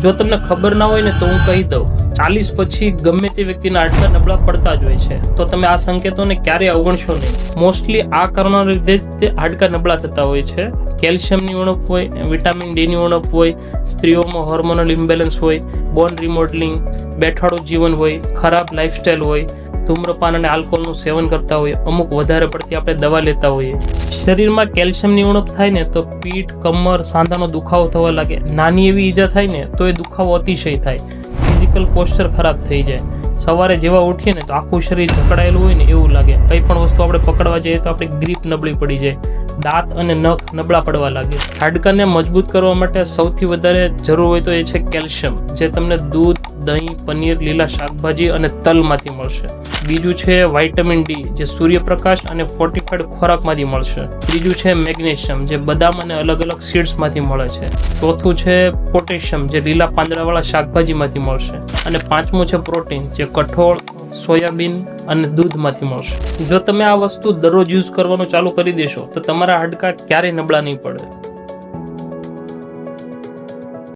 જો તમને ખબર ના હોય ને તો હું કહી દઉં, 40 પછી ગમે તે વ્યક્તિના હાડકા નબળા પડતા જ હોય છે, તો તમે આ સંકેતોને ક્યારેય અવગણશો નહીં. મોસ્ટલી આ કારણોના લીધે જ તે હાડકા નબળા થતા હોય છે. કેલ્શિયમની ઉણપ હોય, વિટામિન ડી ની ઉણપ હોય, સ્ત્રીઓમાં હોર્મોનલ ઇમ્બેલેન્સ હોય, બોન રિમોડલિંગ, બેઠાડું જીવન હોય, ખરાબ લાઇફસ્ટાઇલ હોય, ધૂમ્રપાન અને આલ્કોહોલનું સેવન કરતા હોય, અમુક વધારે પડતી આપણે દવા લેતા હોઈએ. શરીરમાં કેલ્શિયમની ઉણપ થાય ને તો પીઠ, કમર, સાંધાનો દુખાવો થવા લાગે. નાની એવી ઈજા થાય ને તો એ દુખાવો અતિશય થાય. ફિઝિકલ પોસ્ચર ખરાબ થઈ જાય. સવારે જેવા ઉઠીએ ને તો આખું શરીર જકડાયેલું હોય ને એવું લાગે. કંઈ પણ વસ્તુ આપણે પકડવા જઈએ તો આપણી ગ્રીપ નબળી પડી જાય. દાંત અને નખ નબળા પડવા લાગે. હાડકાને મજબૂત કરવા માટે સૌથી વધારે જરૂર હોય તો એ છે કેલ્શિયમ, જે તમને દૂધ, દહીં, પનીર, લીલા શાકભાજી અને તલમાંથી મળશે. બીજું છે વિટામિન ડી, જે સૂર્યપ્રકાશ અને ફોર્ટિફાઈડ ખોરાકમાંથી મળશે. ત્રીજું છે મેગ્નેશિયમ, જે બદામ અને અલગ અલગ સીડ્સમાંથી મળે છે. ચોથું છે પોટેશિયમ, જે લીલા પાંદડાવાળા શાકભાજીમાંથી મળશે. અને પાંચમું છે પ્રોટીન, જે કઠોળ, સોયાબીન અને દૂધમાંથી મળશે. જો તમે આ વસ્તુ દરરોજ યુઝ કરવાનું ચાલુ કરી દેશો તો તમારા હાડકા ક્યારેય નબળા નહીં પડે.